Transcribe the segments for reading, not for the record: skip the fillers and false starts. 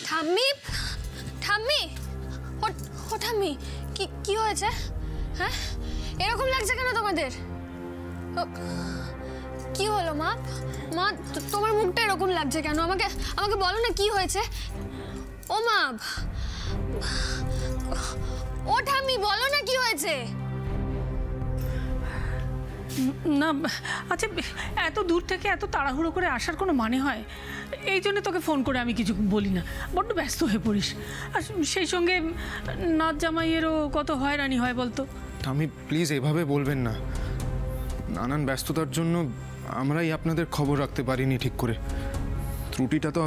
ঠাম্মি, ঠাম্মি, ও ঠাম্মি, কি হয়েছে? হ্যাঁ, এরকম লাগছে কেন তোমাদের? কি হলো মা? মা, তোমার মুখটা এরকম লাগছে কেন? আমাকে বলো না কি হয়েছে। ও মা, ও ঠাম্মি, বলো না কি হয়েছে। না আচ্ছা, এত দূর থেকে এত তাড়াহুড়ো করে আসার কোনো মানে হয়? এই জন্য তোকে ফোন করে আমি কিছু বলি না, বড্ড ব্যস্ত হয়ে পড়িস। আর সেই সঙ্গে নাচ জামাইয়েরও কত হয়রানি হয় বলতো। আমি প্লিজ এভাবে বলবেন না। নানান ব্যস্ততার জন্য আমরাই আপনাদের খবর রাখতে পারিনি ঠিক করে। ত্রুটিটা তো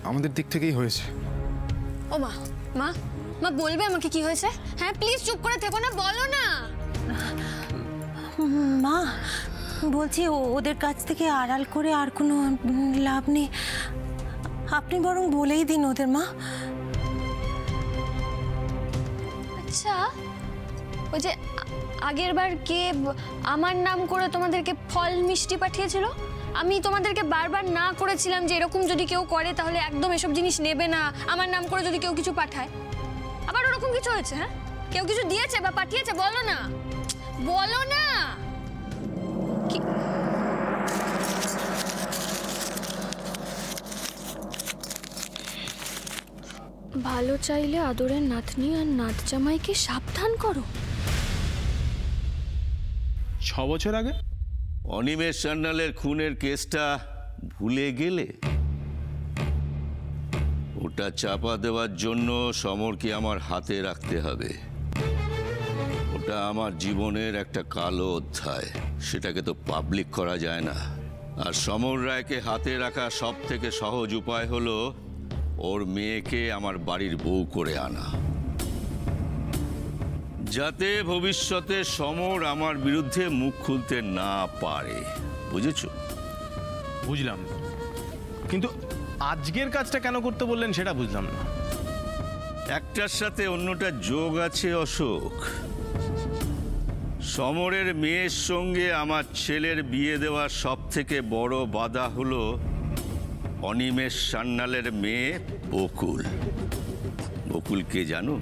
আমাদের দিক থেকেই হয়েছে। ও মা, মা, মা বলবে আমাকে কি হয়েছে? হ্যাঁ প্লিজ চুপ করে থেকো না, বলো না। মা বলছি ওদের কাছ থেকে আড়াল করে আর কোনো লাভ নেই, আপনি বরং বলেই দিন ওদের। মা আচ্ছা, ওই যে আগের বার কে আমার নাম করে তোমাদেরকে ফল মিষ্টি পাঠিয়েছিল, আমি তোমাদেরকে বারবার না করেছিলাম যে এরকম যদি কেউ করে তাহলে একদম এসব জিনিস নেবে না, আমার নাম করে যদি কেউ কিছু পাঠায়। আবার ওরকম কিছু হয়েছে? হ্যাঁ, কেউ কিছু দিয়েছে বা পাঠিয়েছে? বলো না, বলো না। ভালো চাইলে আদরের নাতনি আর নাত জামাইকে সাবধান করো। 6 বছর আগে অনিমেষ সান্যালের খুনের কেসটা ভুলে গেলে? ওটা চাপা দেওয়ার জন্য সমরকে আমার হাতে রাখতে হবে। ওটা আমার জীবনের একটা কালো অধ্যায়, সেটাকে তো পাবলিক করা যায় না। আর সমর রায়কে হাতে রাখা সব থেকে সহজ উপায় হলো ওর মেয়েকে আমার বাড়ির বউ করে আনা, যাতে ভবিষ্যতে সমর আমার বিরুদ্ধে মুখ খুলতে না পারে। বুঝেছো? বুঝলাম, কিন্তু আজকের কাজটা কেন করতে বললেন সেটা বুঝলাম না। একটার সাথে অন্যটা যোগ আছে অশোক। সমরের মেয়ের সঙ্গে আমার ছেলের বিয়ে দেওয়ার সব থেকে বড় বাধা হলো অনিমেষ সান্যালের মেয়ে বকুল। বকুল কে জানো?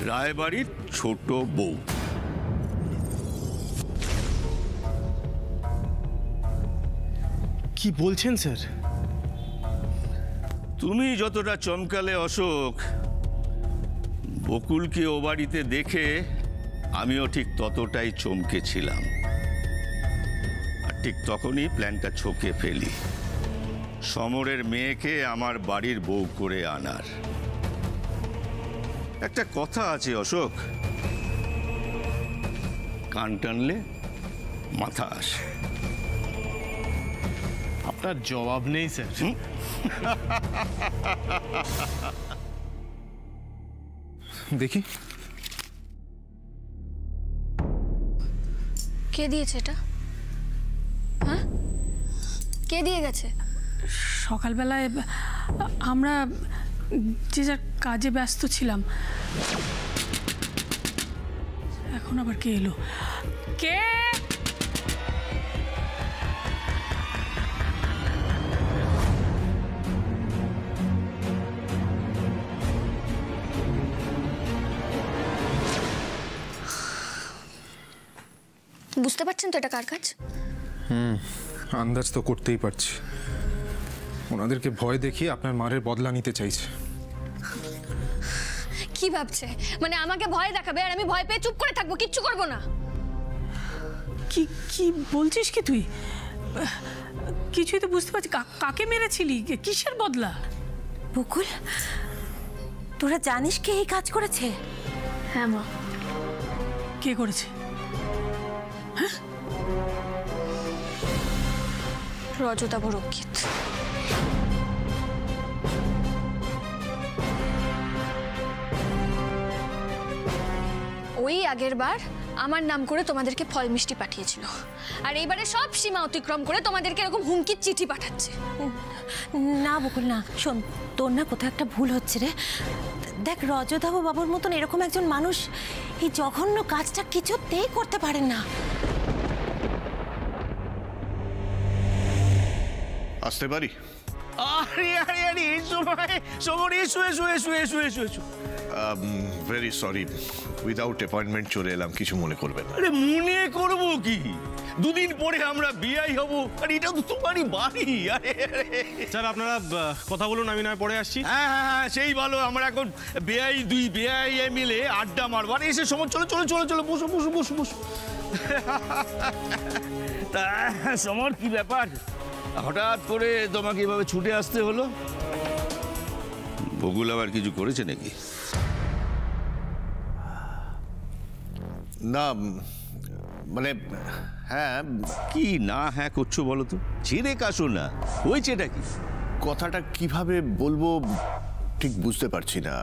রায়বাড়ির ছোট বউ। কি বলছেন স্যার? তুমি যতটা চমকালে অশোক, বকুলকে ও বাড়িতে দেখে আমিও ঠিক ততটাই চমকেছিলাম। আর ঠিক তখনই প্ল্যানটা ছকে ফেলি, সমরের মেয়েকে আমার বাড়ির বউ করে আনার। একটা কথা আছে অশোক, কান টানলে মাথা আসে। আপনার জবাব নেই স্যার। দেখি কে দিয়েছে এটা? হ্যাঁ, কে দিয়ে গেছে? সকালবেলায় আমরা যে যার কাজে ব্যস্ত ছিলাম, এখন আবার কে এলো? কে? বুঝতে পারছেন তো এটা কার কাজ? আন্দাজ তো করতেই পারছি। ওনাদেরকে ভয় দেখিয়ে আপনার মারের বদলা নিতে চাইছে। কি ভাবছে? মানে আমাকে ভয় দেখাবে আর আমি ভয় পেয়ে চুপ করে থাকবো, কিচ্ছু করবো না? কি কি বলছিস কি তুই? কিছুই তো বুঝতে পারছি। কাকে মেরেছিলি? কিসের বদলা? বকুল, তোরা জানিস কে এই কাজ করেছে? হ্যাঁ মা। কে করেছে? রজতা বরক্ষিত। ওই আগের বার আমার নাম করে তোমাদেরকে ফল মিষ্টি পাঠিয়েছিল, আর এইবারে সব সীমা অতিক্রম করে তোমাদেরকে এরকম হুমকির চিঠি পাঠাচ্ছে। না বকুল না, শোন, তোর না কোথাও একটা ভুল হচ্ছে রে। দেখ, রজতাভ বাবুর মতন এরকম একজন মানুষ এই জঘন্য কাজটা কিছুতেই করতে পারেন না। আসতে পারি? আরে আরে আরে এই সময় সমর এসো এসো এসো এসো এসো এসো। ভেরি সরি, উইদাউট অ্যাপয়েন্টমেন্ট চলে এলাম, কিছু মনে করবেন না। আরে মনে করবো কি, দুদিন পরে আমরা বিয়াই হব, আর এটা তো তোমারই বাড়ি। আরে স্যার আপনারা কথা বলুন, আমি নয় পরে আসছি। হ্যাঁ হ্যাঁ হ্যাঁ, সেই ভালো। আমরা এখন বেআই দুই বেআই মিলে আড্ডা মারবো। আর এসে সময় চলো চলো চলো চলো, বসো বসো বসো বসো। তা সমর, কি ব্যাপার, হঠাৎ করে তোমাকে এভাবে ছুটে আসতে হলো? বকুল আবার কিছু করেছে নাকি? না মানে হ্যাঁ, কি না হ্যাঁ করছো বলো তো, ছেড়ে কাশো না, হয়েছেটা কি? কথাটা কিভাবে বলবো ঠিক বুঝতে পারছি না।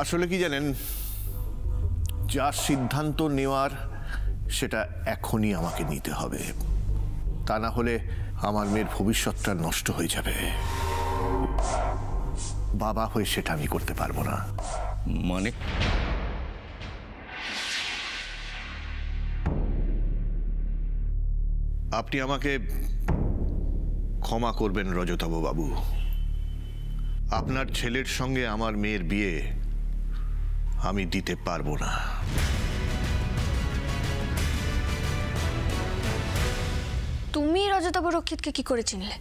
আসলে কি জানেন, যা সিদ্ধান্ত নেওয়ার সেটা এখনই আমাকে নিতে হবে, তা না হলে আমার মেয়ের ভবিষ্যৎটা নষ্ট হয়ে যাবে। বাবা হয়ে সেটা আমি করতে পারবো না। মানে আপনি আমাকে ক্ষমা করবেন রজতাভ বাবু, আপনার ছেলের সঙ্গে আমার মেয়ের বিয়ে আমি দিতে পারবো না। তুমি রজতাভ রক্ষিতকে কি করে চিনলে?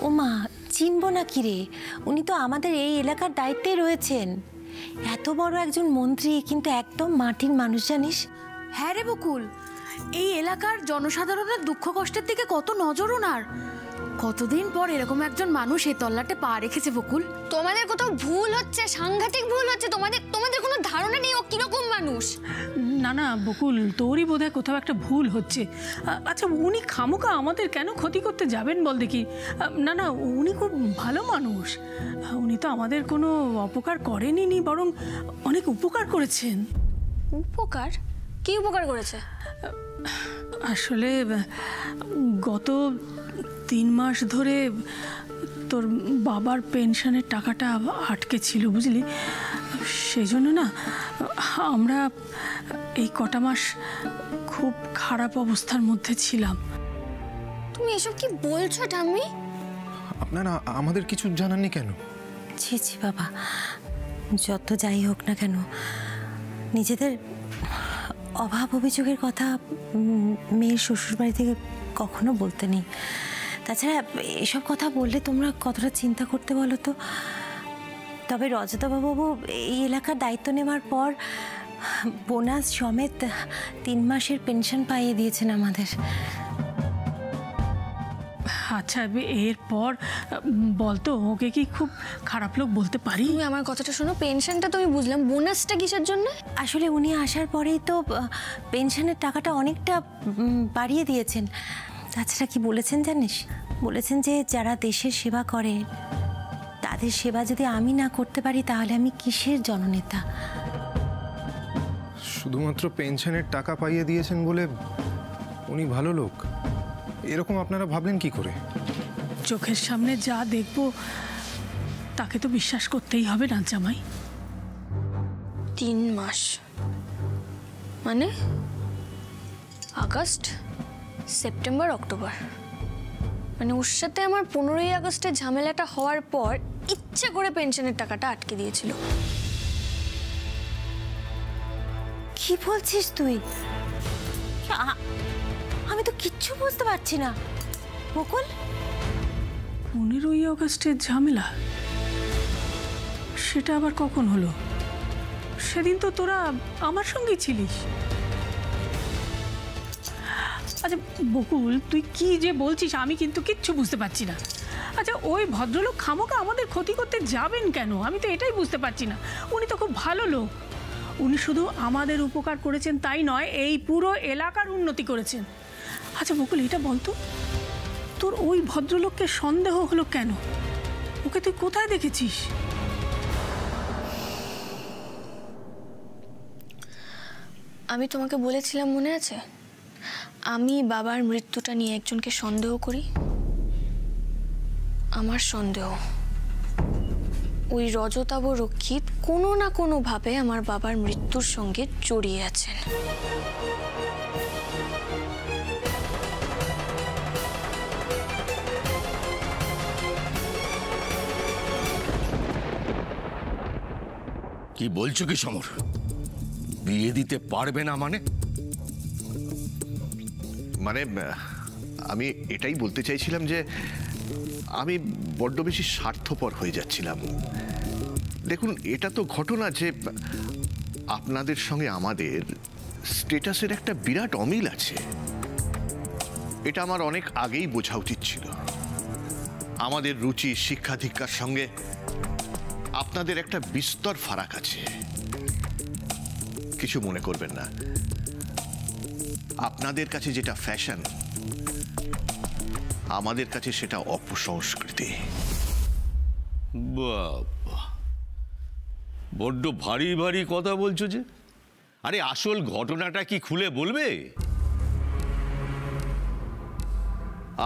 ও মা, চিনব না কি রে, উনি তো আমাদের এই এলাকার দায়িত্বে রয়েছেন। এত বড় একজন মন্ত্রী, কিন্তু একদম মাটির মানুষ, জানিস। হ্যাঁ রে বকুল, এই এলাকার জনসাধারণের দুঃখ কষ্টের দিকে কত নজর ওনার। কতদিন পর এরকম একজন মানুষ এই তল্লাটে পা রেখেছে বকুল। তোমাদের কোথাও ভুল হচ্ছে, সাংঘাতিক ভুল হচ্ছে। তোমাদের কোনো ধারণা নেই ও কিরকম মানুষ। না না বকুল, তোরই বোধহয় কোথাও একটা ভুল হচ্ছে। আচ্ছা, উনি খামোকা আমাদের কেন ক্ষতি করতে যাবেন বল দেখি? না না, উনি খুব ভালো মানুষ। উনি তো আমাদের কোনো অপকার করেনি, বরং অনেক উপকার করেছেন। উপকার? কি উপকার করেছে? আসলে গত 3 মাস ধরে তোর বাবার পেনশনের টাকাটা আটকে ছিল, বুঝলি। সেই জন্য না আমরা এই কটা মাস খুব খারাপ অবস্থার মধ্যে ছিলাম। তুমি এসব কি বলছো ঠাম্মি? আপনারা আমাদের কিছু জানাননি কেন? ছি ছি বাবা, যত যাই হোক না কেন, নিজেদের অভাব অভিযোগের কথা মেয়ের শ্বশুরবাড়ি থেকে কখনো বলতে নেই। তাছাড়া এসব কথা বললে তোমরা কতটা চিন্তা করতে বলো তো। তবে রজতাভবাবু এই এলাকার দায়িত্ব নেওয়ার পর বোনাস সমেত 3 মাসের পেনশন পাইয়ে দিয়েছেন আমাদের। আচ্ছা, এরপর বলতো ওকে কি খুব খারাপ লোক বলতে পারি? তুমি আমার কথাটা শোনো, পেনশনটা তুমি বুঝলাম, বোনাসটা কিসের জন্য? আসলে উনি আসার পরেই তো পেনশনের টাকাটা অনেকটা বাড়িয়ে দিয়েছেন। তাছাড়া কি বলেছেন জানিস? বলেছেন যে যারা দেশের সেবা করে তাদের সেবা যদি আমি না করতে পারি তাহলে আমি কিসের জননেতা। শুধুমাত্র পেনশনের টাকা পাইয়ে দিয়েছেন বলে উনি ভালো লোক, এরকম আপনারা ভাবলেন কি করে? চোখের সামনে যা দেখবো তাকে তো বিশ্বাস করতেই হবে না জামাই। 3 মাস মানে আগস্ট, সেপ্টেম্বর, অক্টোবর। মানে ওর সাথে আমার 15ই আগস্টের ঝামেলাটা হওয়ার পর ইচ্ছে করে পেনশনের টাকাটা আটকে দিয়েছিল। কি বলছিস তুই? আমি তো কিচ্ছু বুঝতে পারছি না বকুল। 15ই আগস্টের ঝামেলা? সেটা আবার কখন হলো? সেদিন তো তোরা আমার সঙ্গেই ছিলিস। আচ্ছা বকুল, তুই কি যে বলছিস আমি কিন্তু কিচ্ছু বুঝতে পারছি না। আচ্ছা, ওই ভদ্রলোক খামোকা আমাদের ক্ষতি করতে যাবেন কেন? আমি তো এটাই বুঝতে পারছি না। উনি তো খুব ভালো লোক। উনি শুধু আমাদের উপকার করেছেন তাই নয়, এই পুরো এলাকার উন্নতি করেছেন। আচ্ছা বকুল, এটা বলতো, তোর ওই ভদ্রলোককে সন্দেহ হলো কেন? ওকে তুই কোথায় দেখেছিস? আমি তোমাকে বলেছিলাম, মনে আছে? আমি বাবার মৃত্যুটা নিয়ে একজনকে সন্দেহ করি। আমার সন্দেহ ওই রজতাভ রক্ষিত কোনো না কোনোভাবে আমার বাবার মৃত্যুর সঙ্গে জড়িয়ে আছেন। কি বলছো কি সমর? বিয়ে দিতে পারবে না মানে? মানে আমি এটাই বলতে চাইছিলাম যে আমি বড্ড বেশি স্বার্থপর হয়ে যাচ্ছিলাম। দেখুন, এটা তো ঘটনা যে আপনাদের সঙ্গে আমাদের স্ট্যাটাসের একটা বিরাট অমিল আছে। এটা আমার অনেক আগেই বোঝা উচিত ছিল। আমাদের রুচি শিক্ষা দীক্ষার সঙ্গে আপনাদের একটা বিস্তর ফারাক আছে। কিছু মনে করবেন না, আপনাদের কাছে যেটা ফ্যাশন আমাদের কাছে সেটা অপসংস্কৃতি। বাবা, বড্ড ভারী ভারী কথা বলছো যে। আরে আসল ঘটনাটা কি খুলে বলবে?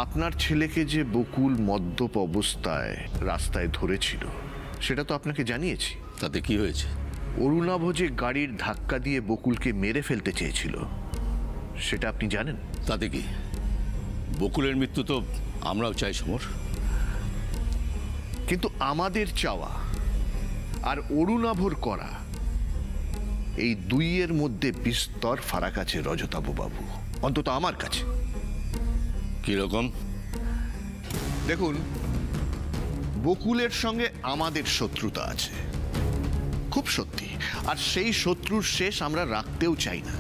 আপনার ছেলেকে যে বকুল মদ্যপ অবস্থায় রাস্তায় ধরেছিল সেটা তো আপনাকে জানিয়েছি। তাতে কি হয়েছে? অরুণাভ যে গাড়ির ধাক্কা দিয়ে বকুলকে মেরে ফেলতে চেয়েছিল সেটা আপনি জানেন। তাতে কি? বকুলের মৃত্যু তো আমরাও চাই সমর। কিন্তু আমাদের চাওয়া আর অরুণাভর করা এই দুইয়ের মধ্যে বিস্তর ফারাক আছে রজতাভ বাবু, অন্তত আমার কাছে। কিরকম? দেখুন, বকুলের সঙ্গে আমাদের শত্রুতা আছে, খুব সত্যি, আর সেই শত্রুর শেষ আমরা রাখতেও চাই না।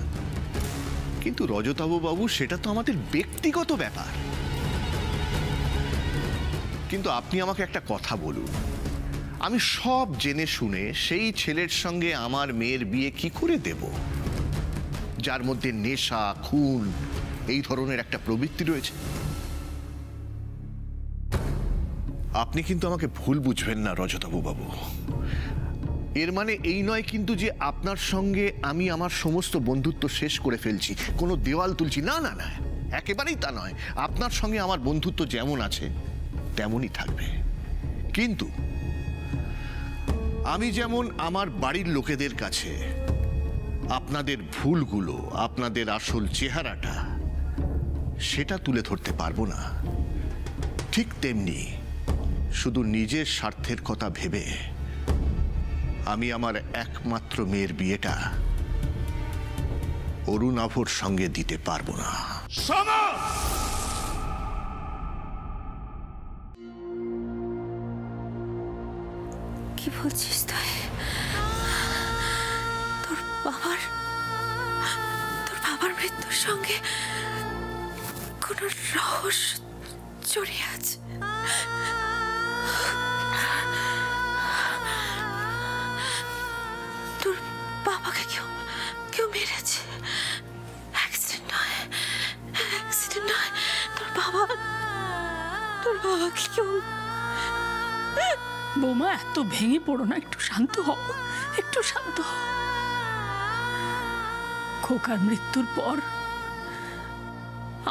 কিন্তু রজতাভ বাবু, সেটা তো আমাদের ব্যক্তিগত ব্যাপার। কিন্তু আপনি আমাকে একটা কথা বলুন, আমি সব জেনে শুনে সেই ছেলের সঙ্গে আমার মেয়ের বিয়ে কি করে দেব, যার মধ্যে নেশা, খুন, এই ধরনের একটা প্রবৃত্তি রয়েছে? আপনি কিন্তু আমাকে ভুল বুঝবেন না রজতাভ বাবু। এর মানে এই নয় কিন্তু যে আপনার সঙ্গে আমি আমার সমস্ত বন্ধুত্ব শেষ করে ফেলছি, কোনো দেওয়াল তুলছি, না না না, একেবারেই তা নয়। আপনার সঙ্গে আমার বন্ধুত্ব যেমন আছে তেমনই থাকবে। কিন্তু আমি যেমন আমার বাড়ির লোকেদের কাছে আপনাদের ভুলগুলো, আপনাদের আসল চেহারাটা সেটা তুলে ধরতে পারবো না, ঠিক তেমনি শুধু নিজের স্বার্থের কথা ভেবে আমি আমার একমাত্র মেয়ের বিয়েটা অরুণাভর সঙ্গে দিতে পারবো না। কি বলছিস তুই? তোর বাবার মৃত্যুর সঙ্গে কোন রহস্য জড়িয়ে আছে? তোর বাবাকে কেউ মেরেছে? অ্যাক্সিডেন্ট নয়। তোর বাবাকে কেউ... বৌমা, এত ভেঙে পড়ো না, একটু শান্ত হও, খোকার মৃত্যুর পর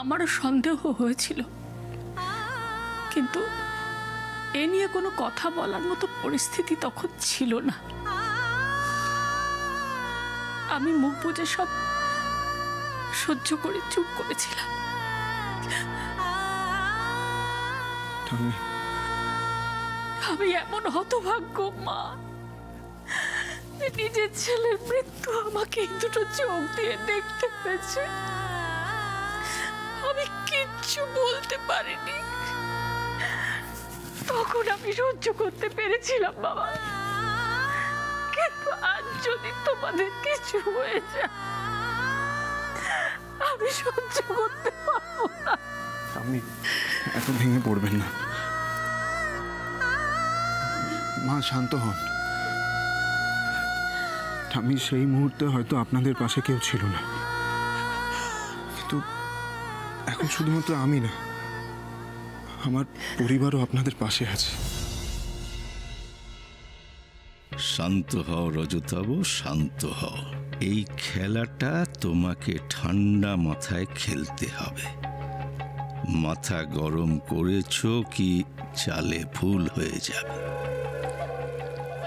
আমারও সন্দেহ হয়েছিল, কিন্তু এ নিয়ে কোনো কথা বলার মতো পরিস্থিতি তখন ছিল না। আমি মুখ বুজে সব সহ্য করে চুপ করেছিলাম। আমি এমন হতভাগ্য মা, নিজের ছেলের মৃত্যু আমাকে দুটো চোখ দিয়ে দেখতে পেয়েছে। আমি কিচ্ছু বলতে পারিনি, তখন আমি সহ্য করতে পেরেছিলাম বাবা, কিন্তু আজ যদি তোমাদের কিছু হয়ে যায় আমি সহ্য করতে পারবো না। আপনি এত ভেঙে পড়বেন না মা, শান্ত হন। আমি সেই মুহূর্তে হয়তো আপনাদের পাশে কেউ ছিল না, কিন্তু এখন শুধুমাত্র আমি না, আমার পরিবারও আপনাদের পাশে আছে। শান্ত হও রজতাভ, শান্ত হও। এই খেলাটা তোমাকে ঠান্ডা মাথায় খেলতে হবে। মাথা গরম করেছো কি চালে ভুল হয়ে যাবে।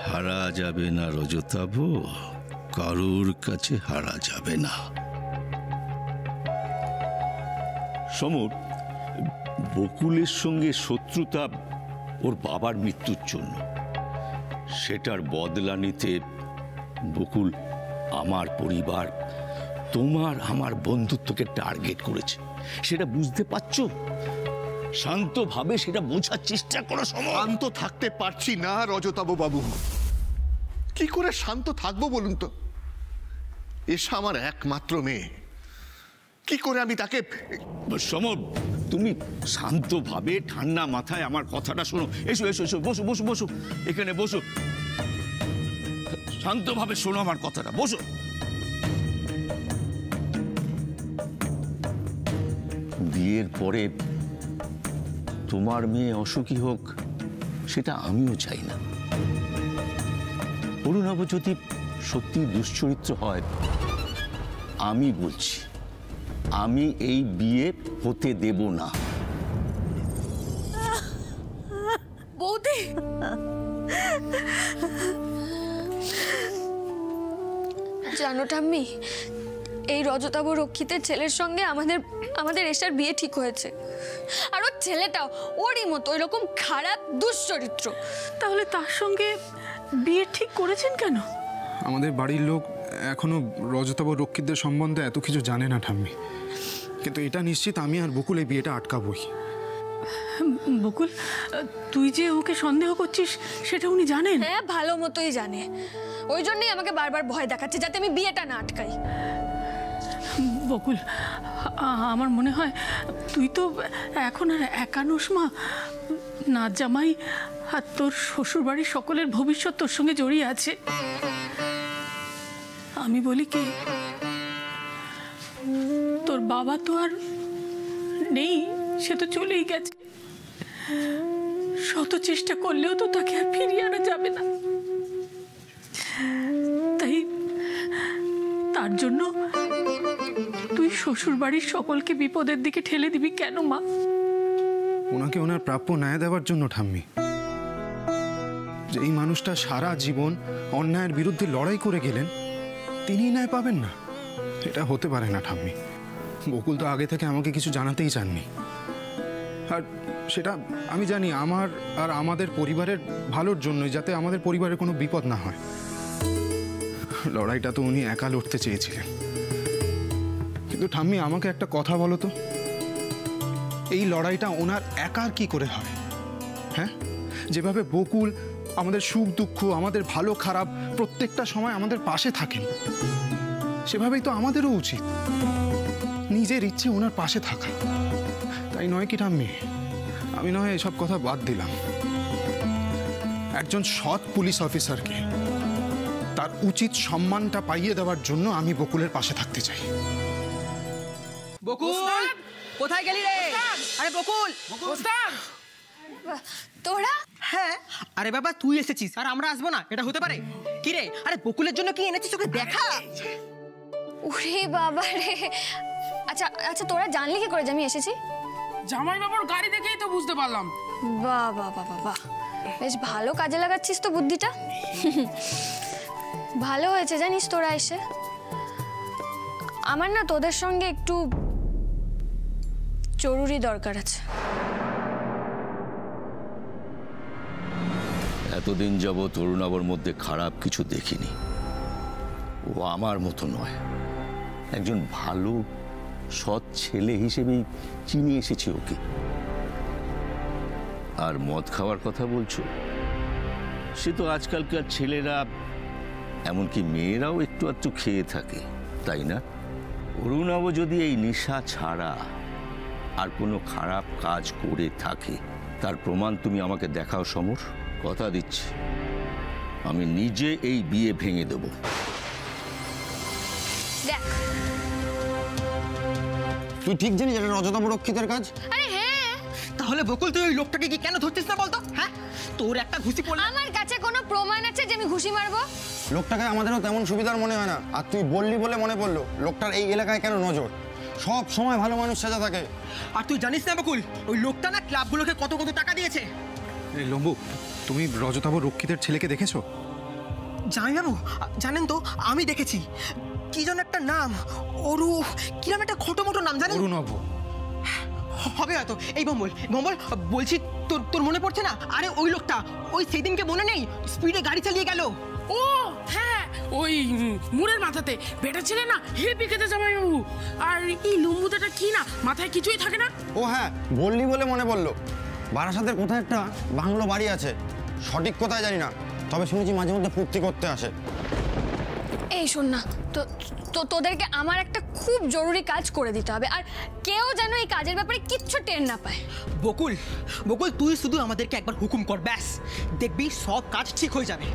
হারা যাবে না রজতাভ, কারুর কাছে হারা যাবে না। সমর, বকুলের সঙ্গে শত্রুতা ওর বাবার মৃত্যুর জন্য, সেটার বদলা নিতে বকুল আমার পরিবার তোমার আমার বন্ধুত্বকে টার্গেট করেছে, সেটা বুঝতে পারছো? শান্তভাবে সেটা বোঝার চেষ্টা করো সমর। শান্ত থাকতে পারছি না রজতাভ বাবু। কি করে শান্ত থাকবো বলুন তো? এসা আমার একমাত্র মেয়ে, কি করে আমি তাকে... সমর, তুমি শান্তভাবে ঠান্ডা মাথায় আমার কথাটা শোনো। এসো এসো এসো, বসো বসো বসো, এখানে বসো, শান্তভাবে শোনো আমার কথাটা, বসো। বিয়ের পরে তোমার মেয়ে অসুখী হোক সেটা আমিও চাই না। অরুণাভ যদি সত্যি দুশ্চরিত্র হয়, আমি বলছি আমি এই বিয়ে হতে দেব না। বৌদি, জানো ঠাম্মি, এই রজতাভ রক্ষিতের ছেলের সঙ্গে আমাদের এসার বিয়ে ঠিক হয়েছে। আর ওর ছেলেটাও ওরই মতো এরকম খারাপ দুশ্চরিত্র। তাহলে তার সঙ্গে বিয়ে ঠিক করেছেন কেন? আমাদের বাড়ির লোক এখনো রজতাভ রক্ষিতদের সম্বন্ধে এত কিছু জানে না ঠাম্মি, কিন্তু এটা নিশ্চিত আমি আর বকুল এই বিয়েটা আটকাবই। বকুল, তুই যে ওকে সন্দেহ করছিস সেটা উনি জানেন? হ্যাঁ, ভালো মতোই জানে। ওই জন্যই আমাকে বারবার ভয় দেখাচ্ছে যাতে আমি বিয়েটা না আটকাই। বকুল, আমার মনে হয় তুই তো এখন আর একা নোস মা। নাচ জামাই আর তোর শ্বশুরবাড়ির সকলের ভবিষ্যৎ তোর সঙ্গে জড়িয়ে আছে। আমি বলি কি, তোর বাবা তো আর নেই, সে তো চলেই গেছে। শত চেষ্টা করলেও তো তাকে আর ফিরিয়ে আনা যাবে না। তাই তার জন্য তুই শ্বশুর বাড়ির সকলকে বিপদের দিকে ঠেলে দিবি কেন মা? ওনাকে ওনার প্রাপ্য ন্যায় দেওয়ার জন্য ঠাম্মি। যে এই মানুষটা সারা জীবন অন্যায়ের বিরুদ্ধে লড়াই করে গেলেন, তিনি ন্যায় পাবেন না, এটা হতে পারে না ঠাম্মি। বকুল তো আগে থেকে আমাকে কিছু জানাতেই চাননি, আর সেটা আমি জানি আমার আর আমাদের পরিবারের ভালোর জন্যই, যাতে আমাদের পরিবারের কোনো বিপদ না হয়। লড়াইটা তো উনি একা লড়তে চেয়েছিলেন। কিন্তু ঠাম্মি, আমাকে একটা কথা বলো তো, এই লড়াইটা ওনার একার কি করে হয়? হ্যাঁ, যেভাবে বকুল আমাদের সুখ দুঃখ, আমাদের ভালো খারাপ প্রত্যেকটা সময় আমাদের পাশে থাকেন, সেভাবেই তো আমাদেরও উচিত নিজের ইচ্ছে ওনার পাশে থাকা, তাই নয় কি ঠাম্মি? আমি নয় এসব কথা বাদ দিলাম, একজন সৎ পুলিশ অফিসারকে তার উচিত সম্মানটা পাইয়ে দেওয়ার জন্য আমি বকুলের পাশে থাকতে চাই। বকুল, কোথায় গেলি রে? আরে বকুল, তোরা? হ্যাঁ, আরে বাবা তুই এসেছিস আর আমরা আসবো না, এটা হতে পারে? কি রে, আরে বকুলের জন্য কি এনেছিস ওকে দেখা? ওরে বাবা রে! আচ্ছা আচ্ছা, তোরা জানলি কি করে যে আমি এসেছি? জামাই বাবুর গাড়ি দেখেই তো বুঝতে পারলাম। বাহ বাহ বাহ বাহ, বেশ ভালো কাজে লাগাচ্ছিস তো বুদ্ধিটা। ভালো হয়েছে জানিস তোরা এসে। আমার না তোদের সঙ্গে একটু জরুরি দরকার আছে। এতদিন যাবৎ অরুণাবর মধ্যে খারাপ কিছু দেখিনি। ও আমার মতো নয়, একজন ভালো সৎ ছেলে হিসেবেই চিনে এসেছি ওকে। আর মদ খাওয়ার কথা বলছো, সে তো আজকালকার ছেলেরা, এমনকি মেয়েরাও একটু একটু খেয়ে থাকে, তাই না? অরুণাব যদি এই নেশা ছাড়া আর কোনো খারাপ কাজ করে থাকে, তার প্রমাণ তুমি আমাকে দেখাও সমর। কথা দিচ্ছি, আমি নিজে এই বিয়ে ভেঙে দেব। দেখ, তুই ঠিক জানিস এটা রজতাভ রক্ষিতের কাজ? আরে হ্যাঁ। তাহলে বকুল তুই ওই লোকটাকে কি কেন ধরছিস না বলতো? হ্যাঁ, তোর একটা ঘুষি পড়ল। আমার কাছে কোনো প্রমাণ আছে যে আমি ঘুষি মারবো? লোকটাকে আমাদেরও তেমন সুবিধার মনে হয় না, আর তুই বললি বলে মনে পড়লো লোকটার এই এলাকায় কেন নজর, সব সময় ভালো মানুষ সাজা থাকে। আর তুই জানিস না বকুল, ওই লোকটা না ক্লাবগুলোকে কত কত টাকা দিয়েছে। এই লম্বু, তুমি রজতাভ রক্ষিতের ছেলেকে দেখেছো? জামাইবাবু জানেন তো, আমি দেখেছি। কি যেন একটা নাম, অরু, কিরম একটা খোটো-মোটো নাম জানেন? অরুণাভ হবে হয়তো। এই বম্বল বম্বল বলছি, তোর তোর মনে পড়ছে না? আরে ওই লোকটা, ওই সেদিনকে মনে নেই স্পিডে গাড়ি চালিয়ে গেল? ও হ্যাঁ, ওই মুড়ের মাথাতে বেটা ছেলে না হেপি খেতে জামাইবাবু। আর এই লুম্বুদাটা কি না, মাথায় কিছুই থাকে না। ও হ্যাঁ, বললি বলে মনে পড়লো, বারাসাতের কোথায় একটা বাংলো বাড়ি আছে, সঠিক কোথায় জানি না, তবে শুনেছি মাঝে মধ্যে ফুর্তি করতে আসে। এই শোন না, তো তো তোদেরকে আমার একটা খুব জরুরি কাজ করে দিতে হবে, আর কেউ যেন এই কাজের ব্যাপারে কিচ্ছু টের না পায়। বকুল, বকুল তুই শুধু আমাদেরকে একবার হুকুম কর, ব্যাস দেখবি সব কাজ ঠিক হয়ে যাবে।